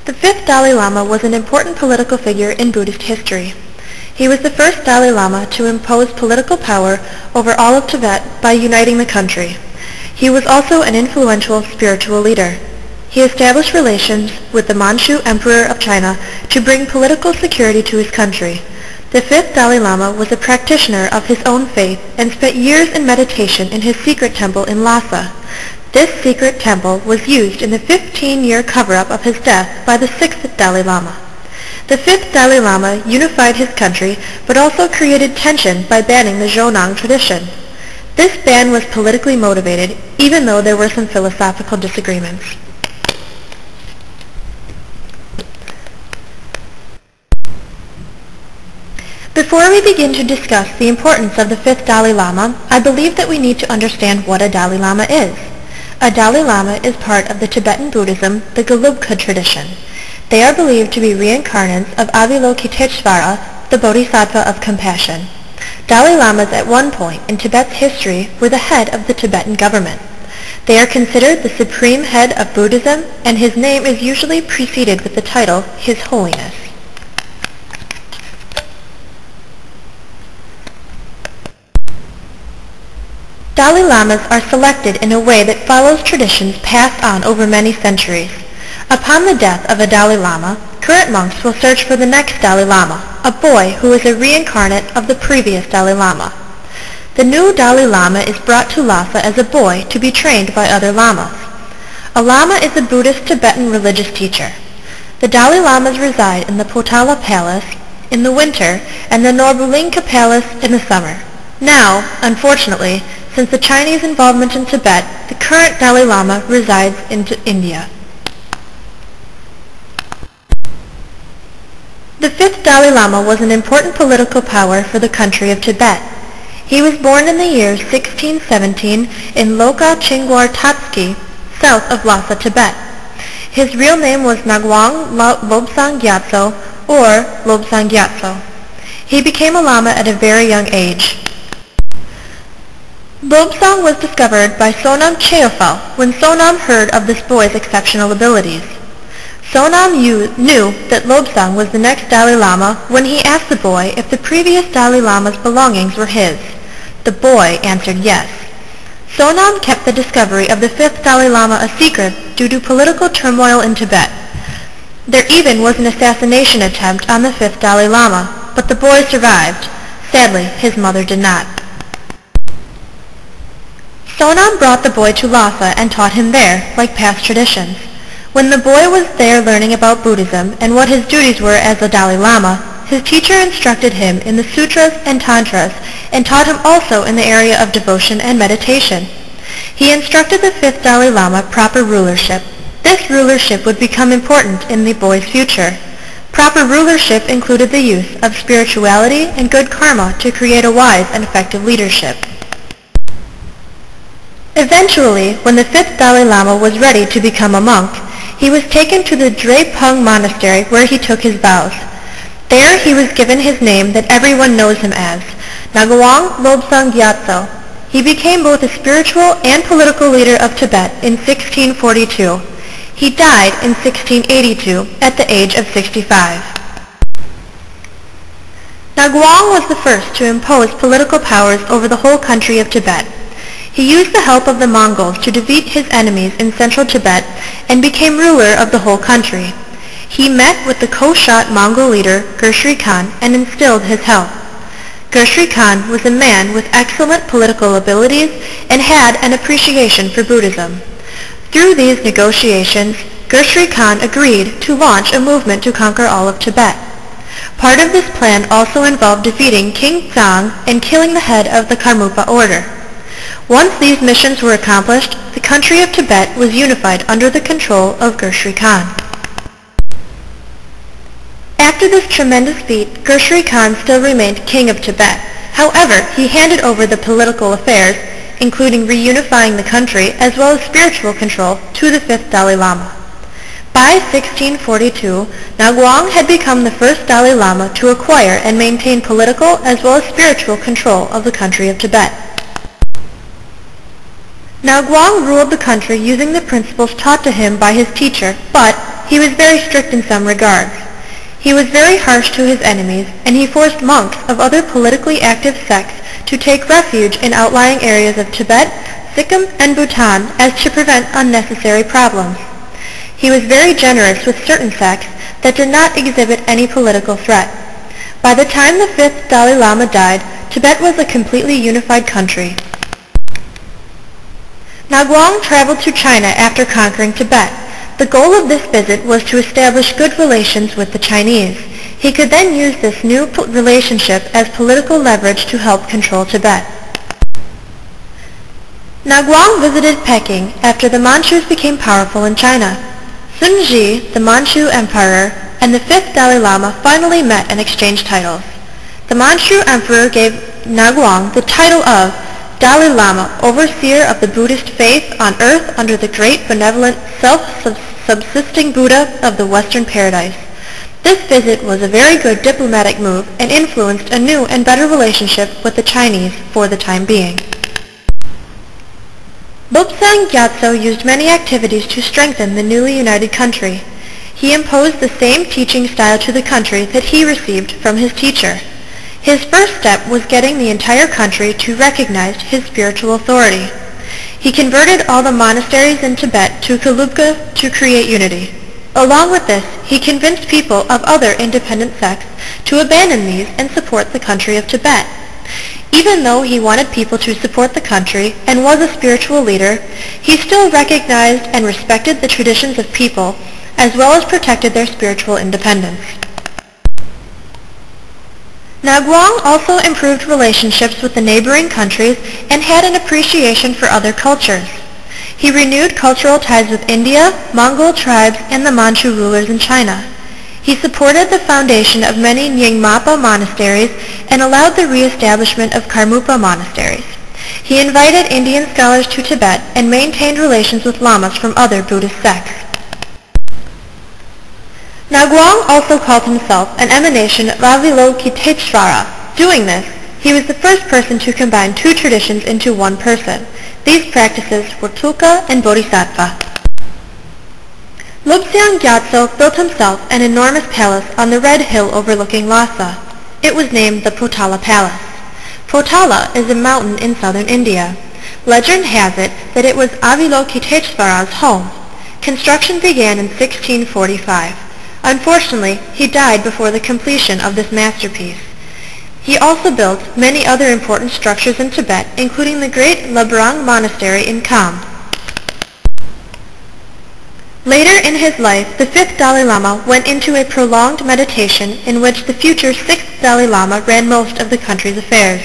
The fifth Dalai Lama was an important political figure in Buddhist history. He was the first Dalai Lama to impose political power over all of Tibet by uniting the country. He was also an influential spiritual leader. He established relations with the Manchu Emperor of China to bring political security to his country. The fifth Dalai Lama was a practitioner of his own faith and spent years in meditation in his secret temple in Lhasa. This secret temple was used in the 15-year cover-up of his death by the sixth Dalai Lama. The fifth Dalai Lama unified his country but also created tension by banning the Zhonang tradition. This ban was politically motivated, even though there were some philosophical disagreements. Before we begin to discuss the importance of the fifth Dalai Lama, I believe that we need to understand what a Dalai Lama is. A Dalai Lama is part of the Tibetan Buddhism, the Gelugpa tradition. They are believed to be reincarnates of Avalokiteshvara, the Bodhisattva of compassion. Dalai Lamas at one point in Tibet's history were the head of the Tibetan government. They are considered the supreme head of Buddhism, and his name is usually preceded with the title, His Holiness. Dalai Lamas are selected in a way that follows traditions passed on over many centuries. Upon the death of a Dalai Lama, current monks will search for the next Dalai Lama, a boy who is a reincarnate of the previous Dalai Lama. The new Dalai Lama is brought to Lhasa as a boy to be trained by other Lamas. A Lama is a Buddhist Tibetan religious teacher. The Dalai Lamas reside in the Potala Palace in the winter and the Norbulinka Palace in the summer. Now, unfortunately, since the Chinese involvement in Tibet, the current Dalai Lama resides in India. The fifth Dalai Lama was an important political power for the country of Tibet. He was born in the year 1617 in Loka Chingwar Tatski, south of Lhasa, Tibet. His real name was Ngawang Lobsang Gyatso, or Lobsang Gyatso. He became a Lama at a very young age. Lobsang was discovered by Sonam Cheophal when Sonam heard of this boy's exceptional abilities. Sonam knew that Lobsang was the next Dalai Lama when he asked the boy if the previous Dalai Lama's belongings were his. The boy answered yes. Sonam kept the discovery of the fifth Dalai Lama a secret due to political turmoil in Tibet. There even was an assassination attempt on the fifth Dalai Lama, but the boy survived. Sadly, his mother did not. Sonam brought the boy to Lhasa and taught him there, like past traditions. When the boy was there learning about Buddhism and what his duties were as a Dalai Lama, his teacher instructed him in the sutras and tantras and taught him also in the area of devotion and meditation. He instructed the fifth Dalai Lama proper rulership. This rulership would become important in the boy's future. Proper rulership included the use of spirituality and good karma to create a wise and effective leadership. Eventually, when the fifth Dalai Lama was ready to become a monk, he was taken to the Drepung monastery where he took his vows. There he was given his name that everyone knows him as, Ngawang Lobsang Gyatso. He became both a spiritual and political leader of Tibet in 1642. He died in 1682 at the age of 65. Ngawang was the first to impose political powers over the whole country of Tibet. He used the help of the Mongols to defeat his enemies in central Tibet and became ruler of the whole country. He met with the Koshot Mongol leader Gihc'ry Khan and instilled his help. Gihc'ry Khan was a man with excellent political abilities and had an appreciation for Buddhism. Through these negotiations, Gihc'ry Khan agreed to launch a movement to conquer all of Tibet. Part of this plan also involved defeating King Zhang and killing the head of the Karmapa order. Once these missions were accomplished, the country of Tibet was unified under the control of Gihc'ry Khan. After this tremendous feat, Gihc'ry Khan still remained king of Tibet. However, he handed over the political affairs, including reunifying the country as well as spiritual control, to the fifth Dalai Lama. By 1642, Ngawang had become the first Dalai Lama to acquire and maintain political as well as spiritual control of the country of Tibet. Ngawang ruled the country using the principles taught to him by his teacher, but he was very strict in some regards. He was very harsh to his enemies, and he forced monks of other politically active sects to take refuge in outlying areas of Tibet, Sikkim, and Bhutan as to prevent unnecessary problems. He was very generous with certain sects that did not exhibit any political threat. By the time the fifth Dalai Lama died, Tibet was a completely unified country. Naguang traveled to China after conquering Tibet. The goal of this visit was to establish good relations with the Chinese. He could then use this new relationship as political leverage to help control Tibet. Naguang visited Peking after the Manchus became powerful in China. Sun Ji, the Manchu emperor, and the fifth Dalai Lama finally met and exchanged titles. The Manchu emperor gave Naguang the title of Dalai Lama, overseer of the Buddhist faith on earth under the great benevolent self-subsisting Buddha of the Western Paradise. This visit was a very good diplomatic move and influenced a new and better relationship with the Chinese for the time being. Lobsang Gyatso used many activities to strengthen the newly united country. He imposed the same teaching style to the country that he received from his teacher. His first step was getting the entire country to recognize his spiritual authority. He converted all the monasteries in Tibet to Gelugpa to create unity. Along with this, he convinced people of other independent sects to abandon these and support the country of Tibet. Even though he wanted people to support the country and was a spiritual leader, he still recognized and respected the traditions of people as well as protected their spiritual independence. Naguang also improved relationships with the neighboring countries and had an appreciation for other cultures. He renewed cultural ties with India, Mongol tribes, and the Manchu rulers in China. He supported the foundation of many Nyingmapa monasteries and allowed the re-establishment of Karmapa monasteries. He invited Indian scholars to Tibet and maintained relations with lamas from other Buddhist sects. Naguang also called himself an emanation of Avalokiteshvara. Doing this, he was the first person to combine two traditions into one person. These practices were Tulka and Bodhisattva. Lobsang Gyatso built himself an enormous palace on the red hill overlooking Lhasa. It was named the Potala Palace. Potala is a mountain in southern India. Legend has it that it was Avalokiteshvara's home. Construction began in 1645. Unfortunately, he died before the completion of this masterpiece. He also built many other important structures in Tibet, including the great Labrang Monastery in Kham. Later in his life, the fifth Dalai Lama went into a prolonged meditation in which the future sixth Dalai Lama ran most of the country's affairs.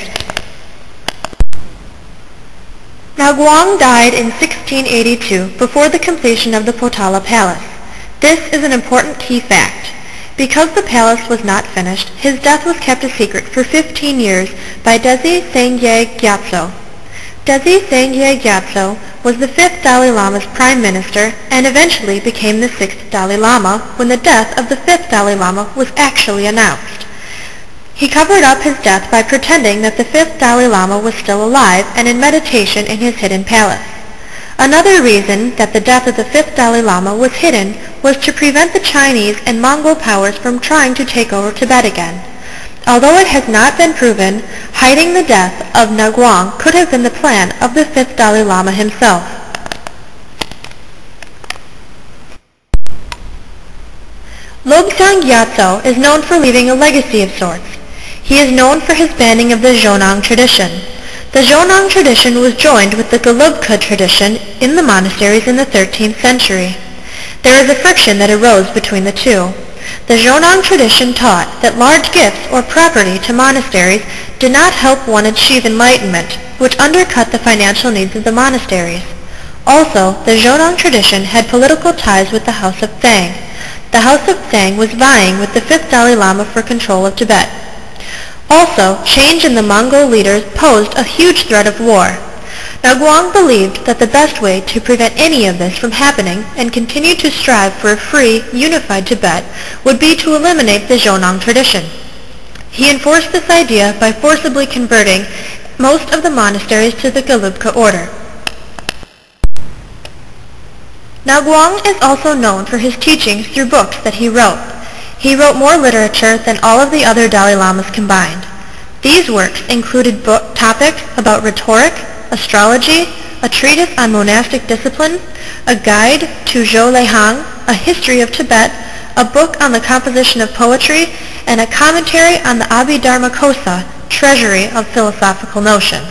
Naguang died in 1682 before the completion of the Potala Palace. This is an important key fact. Because the palace was not finished, his death was kept a secret for 15 years by Desi Sangye Gyatso. Desi Sangye Gyatso was the fifth Dalai Lama's prime minister and eventually became the sixth Dalai Lama when the death of the fifth Dalai Lama was actually announced. He covered up his death by pretending that the fifth Dalai Lama was still alive and in meditation in his hidden palace. Another reason that the death of the fifth Dalai Lama was hidden was to prevent the Chinese and Mongol powers from trying to take over Tibet again. Although it has not been proven, hiding the death of Naguang could have been the plan of the fifth Dalai Lama himself. Lobsang Gyatso is known for leaving a legacy of sorts. He is known for his banning of the Zhonang tradition. The Zhonang tradition was joined with the Gelugpa tradition in the monasteries in the 13th century. There is a friction that arose between the two. The Zhonang tradition taught that large gifts or property to monasteries did not help one achieve enlightenment, which undercut the financial needs of the monasteries. Also, the Zhonang tradition had political ties with the House of Tsang. The House of Tsang was vying with the fifth Dalai Lama for control of Tibet. Also, change in the Mongol leaders posed a huge threat of war. Naguang believed that the best way to prevent any of this from happening and continue to strive for a free, unified Tibet would be to eliminate the Zhonang tradition. He enforced this idea by forcibly converting most of the monasteries to the Gelugpa order. Naguang is also known for his teachings through books that he wrote. He wrote more literature than all of the other Dalai Lamas combined. These works included topics about rhetoric, astrology, a treatise on monastic discipline, a guide to Zhou Leihang, a history of Tibet, a book on the composition of poetry, and a commentary on the Abhidharmakosa, treasury of philosophical notions.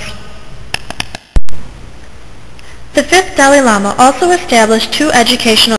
The fifth Dalai Lama also established two educational